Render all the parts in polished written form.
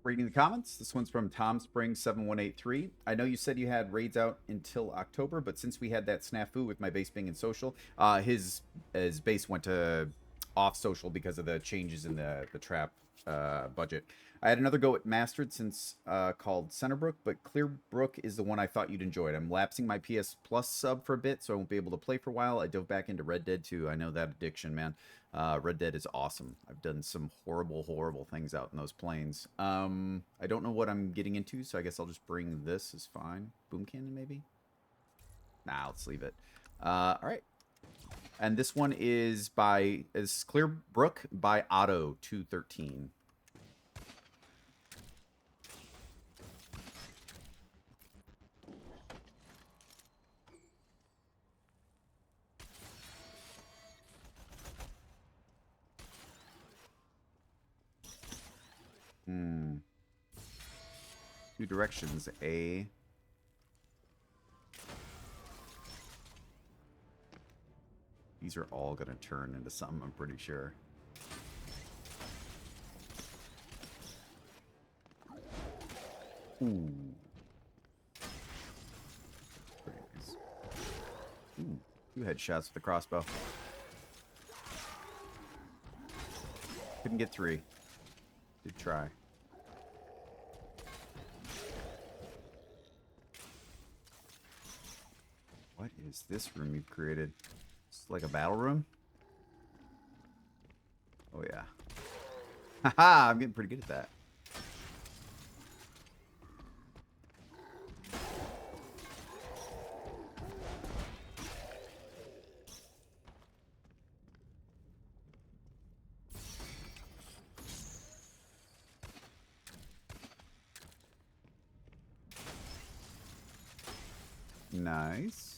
Reading the comments, this one's from Tom Spring 7183. I know you said you had raids out until October, but since we had that snafu with my base being in social, his base went to off social because of the changes in the trap budget. I had another go at Mastered since called Centerbrook, but Clearbrook is the one I thought you'd enjoy. I'm lapsing my PS Plus sub for a bit, so I won't be able to play for a while. I dove back into Red Dead 2. I know that addiction, man. Red Dead is awesome. I've done some horrible things out in those plains. I don't know what I'm getting into, so I guess I'll just bring this. Is fine. Boom cannon, maybe? Nah, let's leave it. All right. And this one is Clearbrook by Oto213. Two directions, A. These are all going to turn into something, I'm pretty sure. Ooh. Pretty nice. Ooh. 2 headshots with the crossbow. Couldn't get 3. Did try. What is this room you've created? It's like a battle room? Oh, yeah. Haha, I'm getting pretty good at that. Nice.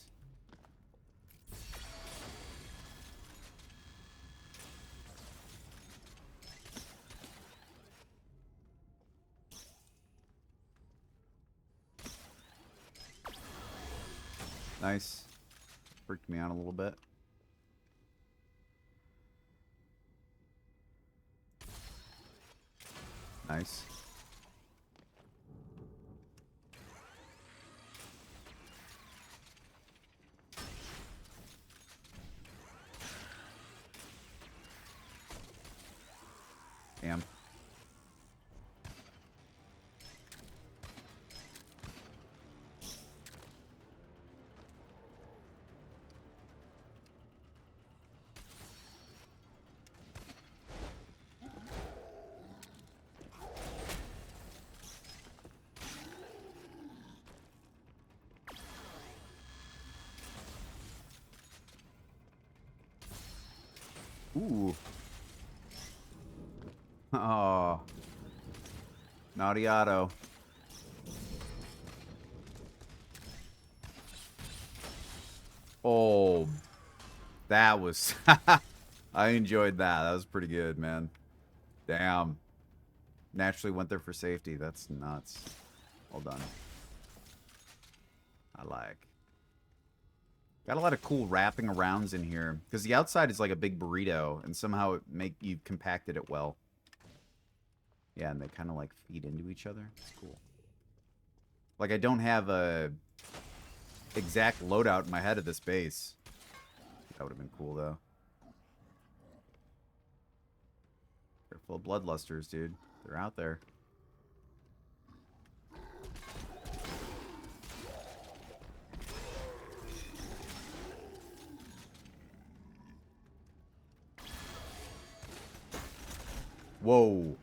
Nice. Freaked me out a little bit. Nice. Damn. Ooh. Oh. Naughty Otto. Oh. That was... I enjoyed that. That was pretty good, man. Damn. Naturally went there for safety. That's nuts. Well done. I like. Got a lot of cool wrapping arounds in here. Because the outside is like a big burrito. And somehow you compacted it well. Yeah, and they kind of like feed into each other. It's cool. Like I don't have a exact loadout in my head of this base. That would have been cool though. Careful of bloodlusters, dude. They're out there. Whoa.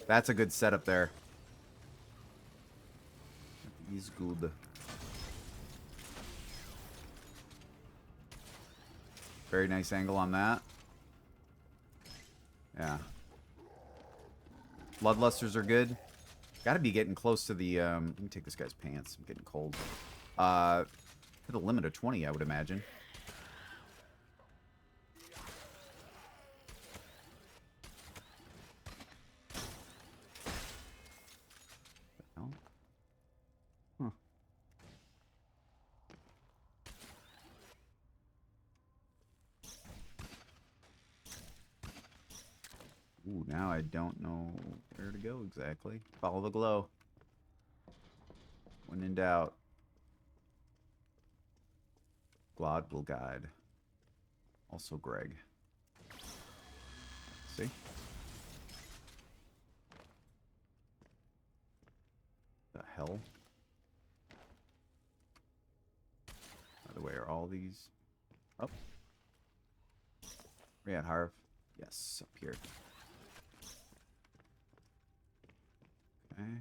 That's a good setup there. He's good. Very nice angle on that. Yeah. Bloodlusters are good. Gotta be getting close to the, let me take this guy's pants. I'm getting cold. To the limit of 20, I would imagine. Huh. Ooh, Now I don't know where to go exactly. Follow the glow. When in doubt. Glod will guide. Also Greg. See? The hell? By the way, are all these... Oh. We're at Harv. Yes, up here. Okay.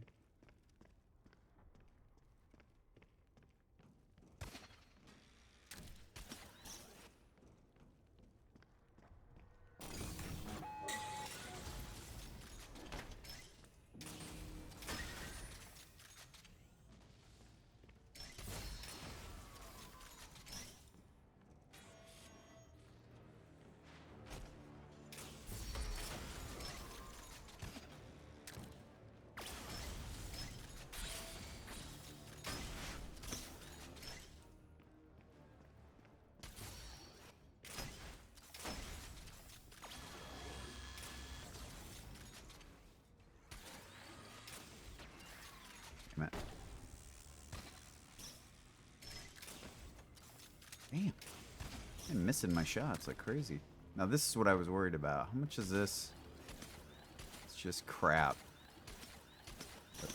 Damn. I'm missing my shots like crazy. Now this is what I was worried about. How much is this? It's just crap.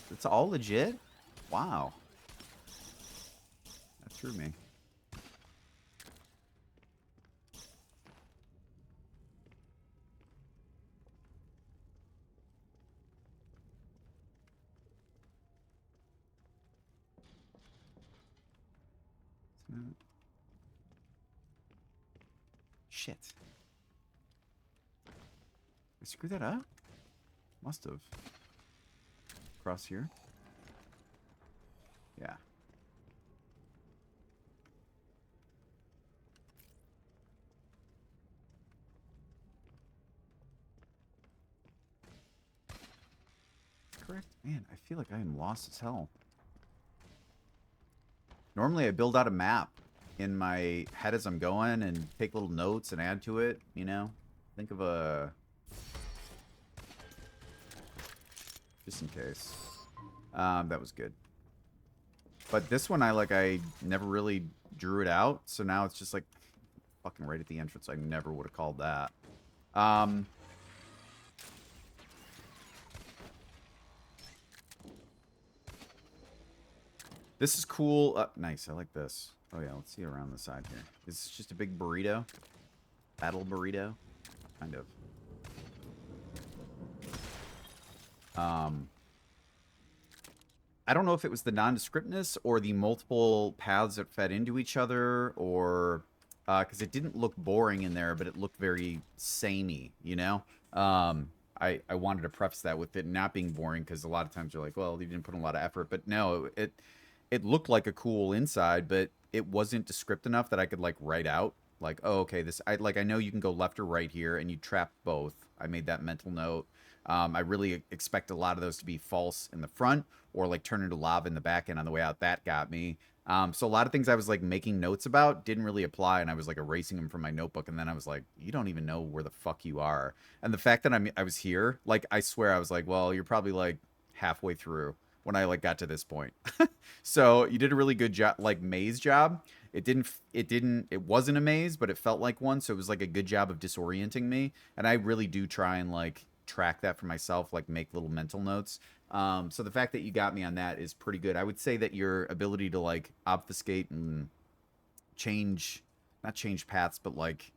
It's all legit? Wow. That threw me. Shit. I screwed that up? Must have. Across here? Yeah. Correct? Man, I feel like I am lost as hell. Normally I build out a map in my head as I'm going and take little notes and add to it, you know? Think of a... Just in case. That was good. But this one I never really drew it out, so now it's just like fucking right at the entrance. I never would have called that. This is cool. Nice, I like this. Oh yeah, let's see around the side here. Is this just a big burrito? Battle burrito? Kind of. I don't know if it was the nondescriptness or the multiple paths that fed into each other, or because it didn't look boring in there, but it looked very samey, you know? I wanted to preface that with it not being boring, because a lot of times you're like, well, you didn't put in a lot of effort, but no, it looked like a cool inside, but it wasn't descriptive enough that I could like write out like, oh, okay, I know you can go left or right here, and you trap both. I made that mental note. I really expect a lot of those to be false in the front or like turn into lava in the back end on the way out. That got me. So a lot of things I was like making notes about didn't really apply, and I was like erasing them from my notebook, and then I was like, you don't even know where the fuck you are. And the fact that I was here, like I swear I was like, well, you're probably like halfway through when I like got to this point. So you did a really good job, like maze job. It wasn't a maze, but it felt like one. So it was like a good job of disorienting me. And I really do try and like track that for myself, like make little mental notes. So the fact that you got me on that is pretty good. I would say that your ability to like obfuscate and not change paths, but like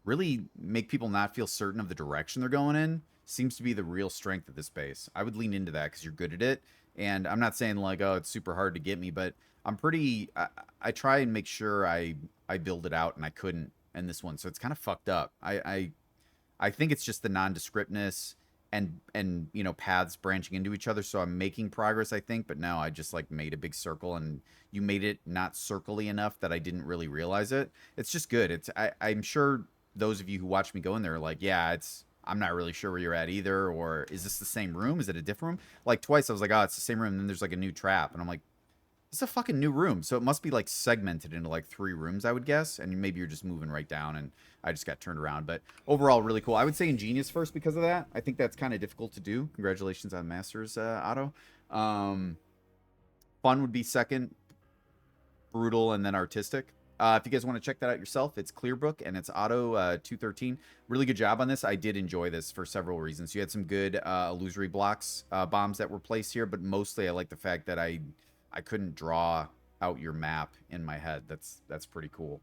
really make people not feel certain of the direction they're going in seems to be the real strength of this base. I would lean into that because you're good at it. And I'm not saying like, oh, it's super hard to get me, but I try and make sure I build it out, and I couldn't in this one. So it's kind of fucked up. I think it's just the nondescriptness and you know, paths branching into each other. So I'm making progress, I think, but now I just like made a big circle, and you made it not circly enough that I didn't really realize it. It's just good. I'm sure those of you who watch me go in there are like, yeah, I'm not really sure where you're at either, or is this the same room? Is it a different room? Like twice I was like, oh, it's the same room, and then there's like a new trap, and I'm like, It's a fucking new room, so it must be like segmented into like 3 rooms, I would guess, and maybe you're just moving right down, and I just got turned around. But overall, really cool. I would say Ingenious first because of that. I think that's kind of difficult to do. Congratulations on Masters, Otto. Um, Fun would be second, brutal, and then artistic. If you guys want to check that out yourself, it's Clearbrook and it's Oto213. Really good job on this. I did enjoy this for several reasons. You had some good illusory blocks, bombs that were placed here, but mostly I like the fact that I couldn't draw out your map in my head. That's pretty cool.